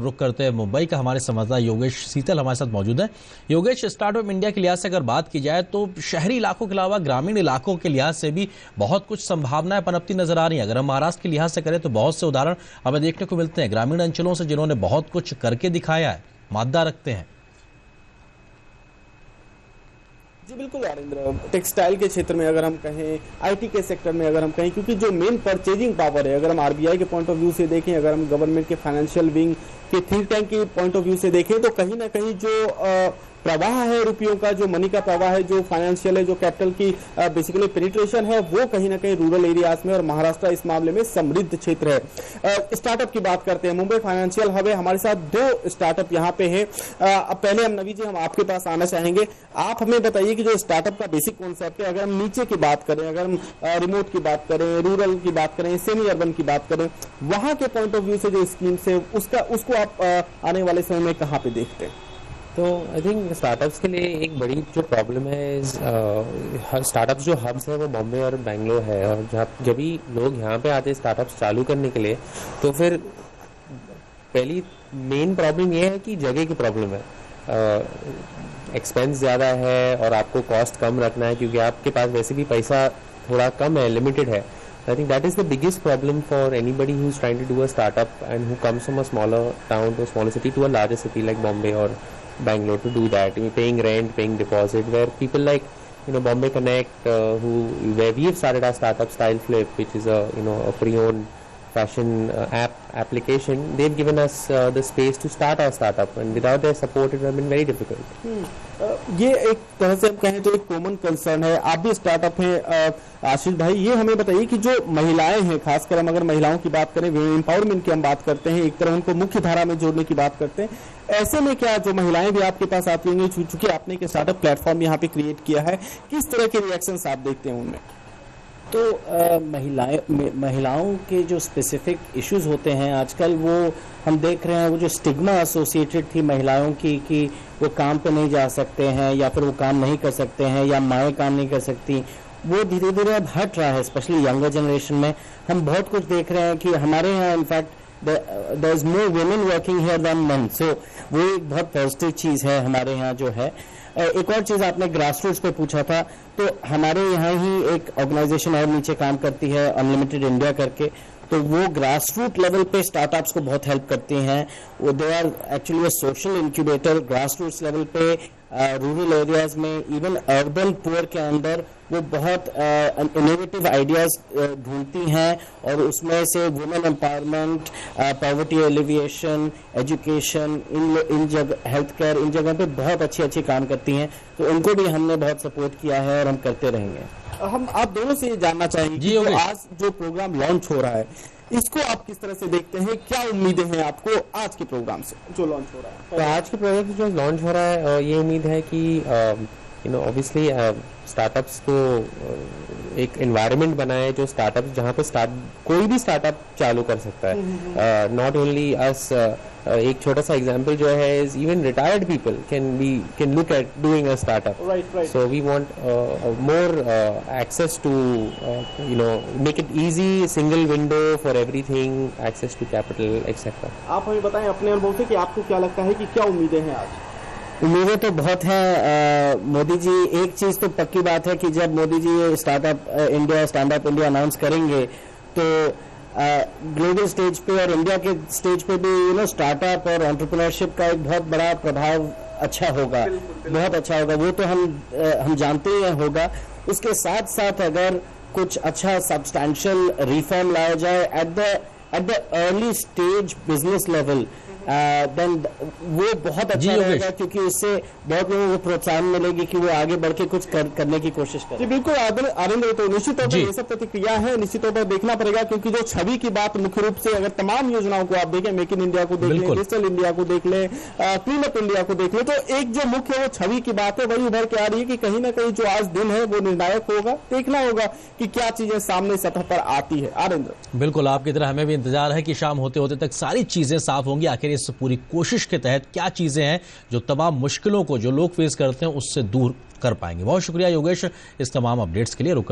रुक करते हैं मुंबई का। हमारे संवाददाता योगेश सीतल हमारे साथ मौजूद है। योगेश, स्टार्टअप इंडिया के लिहाज से अगर बात की जाए तो शहरी इलाकों के अलावा ग्रामीण इलाकों के लिहाज से भी बहुत कुछ संभावनाएं पनपती नजर आ रही हैं। अगर हम महाराष्ट्र के लिहाज से करें तो बहुत से उदाहरण हमें देखने को मिलते हैं ग्रामीण अंचलों से, जिन्होंने बहुत कुछ करके दिखाया है, मादा रखते हैं। जी बिल्कुल आरिंद्र, टेक्सटाइल के क्षेत्र में अगर हम कहें, आईटी के सेक्टर में अगर हम कहें, क्योंकि जो मेन परचेजिंग पावर है, अगर हम आरबीआई के पॉइंट ऑफ व्यू से देखें, अगर हम गवर्नमेंट के फाइनेंशियल विंग के थिंक टैंक के पॉइंट ऑफ व्यू से देखें, तो कहीं ना कहीं जो प्रवाह है रुपयों का, जो मनी का प्रवाह है, जो फाइनेंशियल है, जो कैपिटल की बेसिकली पेनिट्रेशन है, वो कहीं ना कहीं रूरल एरियाज में, और महाराष्ट्र इस मामले में समृद्ध क्षेत्र है। स्टार्टअप की बात करते हैं, मुंबई फाइनेंशियल हब है, हमारे साथ 2 स्टार्टअप यहाँ पे है। अब पहले हम नवी जी, हम आपके पास आना चाहेंगे। आप हमें बताइए कि जो स्टार्टअप का बेसिक कॉन्सेप्ट है, अगर हम नीचे की बात करें, अगर हम रिमोट की बात करें, रूरल की बात करें, सेमी अर्बन की बात करें, वहां के पॉइंट ऑफ व्यू से जो स्कीम्स है उसको आप आने वाले समय में कहाँ पे देखते हैं? तो आई थिंक स्टार्टअप्स के लिए एक बड़ी जो प्रॉब्लम है, स्टार्टअप्स जो हब्स है वो बॉम्बे और बेंगलोर है, और जब भी लोग यहाँ पे आते हैं स्टार्टअप्स चालू करने के लिए, तो फिर पहली मेन प्रॉब्लम ये है कि जगह की प्रॉब्लम है। एक्सपेंस ज़्यादा है और आपको कॉस्ट कम रखना है, क्योंकि आपके पास वैसे भी पैसा थोड़ा कम है, लिमिटेड है। I think that is the biggest problem for anybody who's trying to do a startup and who comes from a smaller town to a smaller city to a larger city like Bombay or Bangalore to do that. I mean, paying rent, paying deposit, where people like, Bombay Connect, where we have started our startup Style Flip, which is a pre-owned fashion application. They've given us the space to start our startup, and without their support it would have been very difficult. ये एक तरह से हम कहें तो एक common concern है। आप भी स्टार्टअप है आशीष भाई, ये हमें बताइए कि जो महिलाएं हैं, खासकर हम अगर महिलाओं की बात करें, एम्पावरमेंट की हम बात करते हैं, एक तरह उनको मुख्य धारा में जोड़ने की बात करते हैं, ऐसे में क्या जो महिलाएं भी आपके पास आती होंगी, चूंकि आपने एक स्टार्टअप प्लेटफॉर्म यहाँ पे क्रिएट किया है, किस तरह के रिएक्शंस आप देखते हैं उनमें? तो महिलाओं के जो स्पेसिफिक इश्यूज होते हैं आजकल, वो हम देख रहे हैं, वो जो स्टिग्मा एसोसिएटेड थी महिलाओं की कि वो काम पे नहीं जा सकते हैं, या फिर वो काम नहीं कर सकते हैं, या माएँ काम नहीं कर सकती, वो धीरे धीरे अब हट रहा है। स्पेशली यंगर जनरेशन में हम बहुत कुछ देख रहे हैं कि हमारे यहाँ in fact there is more women working here than men, so वो एक बहुत पॉजिटिव चीज़ है हमारे यहाँ जो है। एक और चीज़ आपने ग्रास रूट्स पे पूछा था, तो हमारे यहाँ ही एक ऑर्गेनाइजेशन और नीचे काम करती है, अनलिमिटेड इंडिया करके, तो वो ग्रास रूट लेवल पे स्टार्टअप्स को बहुत हेल्प करती हैं। वो they are actually social incubator grass roots level पे, रूरल एरियाज में, इवन अर्बन पुअर के अंदर वो बहुत इनोवेटिव आइडियाज ढूंढती हैं, और उसमें से women empowerment, poverty alleviation, education, इन जगह हेल्थ केयर, इन जगह पे बहुत अच्छी काम करती हैं। तो उनको भी हमने बहुत सपोर्ट किया है और हम करते रहेंगे। हम आप दोनों से ये जानना चाहेंगे कि तो आज जो प्रोग्राम लॉन्च हो रहा है, इसको आप किस तरह से देखते हैं? क्या उम्मीदें हैं आपको आज के प्रोग्राम से जो लॉन्च हो रहा है? तो आज के प्रोग्राम से जो लॉन्च हो रहा है, ये उम्मीद है कि ऑब्वियसली स्टार्टअप्स को एक एनवायरनमेंट बनाए जो स्टार्टअप, जहाँ पे कोई भी स्टार्टअप चालू कर सकता है, नॉट ओनली अस। एक छोटा सा एग्जांपल जो है, is even retired people can look at doing a startup. So we want more access to make it easy, single window for everything, access to capital etcetera. आप हमें बताएं अपने अनुभव से कि आपको क्या लगता है कि क्या उम्मीदें हैं आज? उम्मीदें तो बहुत हैं मोदी जी। एक चीज़ तो पक्की बात है कि जब Modi ji startup India, stand up India announce करेंगे, तो ग्लोबल स्टेज पे और इंडिया के स्टेज पे भी स्टार्टअप और एंटरप्रेन्योरशिप का एक बहुत बड़ा प्रभाव अच्छा होगा, बहुत अच्छा होगा। वो तो हम जानते ही होगा। उसके साथ साथ अगर कुछ अच्छा सब्सटैंशियल रिफॉर्म लाया जाए at the early stage business level, then वो बहुत अच्छा रहेगा, क्योंकि इससे बहुत लोगों को प्रोत्साहन मिलेगी कि वो आगे बढ़ के कुछ करने की कोशिश करें। जी बिल्कुल आरिंद्र, तो निश्चित तौर पर ये सब प्रतिक्रिया है, निश्चित तौर पर देखना पड़ेगा, क्योंकि जो छवि की बात मुख्य रूप से अगर तमाम योजनाओं को आप देखें, मेक इन इंडिया को देख लें, डिजिटल इंडिया को देख लें, क्लीन अप इंडिया को देख लें, तो एक जो मुख्य वो छवि की बात है वही उभर के आ रही है कि कहीं ना कहीं जो आज दिन है वो निर्णायक होगा। देखना होगा कि क्या चीजें सामने सतह पर आती है। आरिंद्र, बिल्कुल आपकी तरह हमें भी इंतजार है कि शाम होते होते तक सारी चीजें साफ होंगी। आखिर इस पूरी कोशिश के तहत क्या चीजें हैं जो तमाम मुश्किलों को जो लोग फेस करते हैं उससे दूर कर पाएंगे। बहुत शुक्रिया योगेश इस तमाम अपडेट्स के लिए। रुक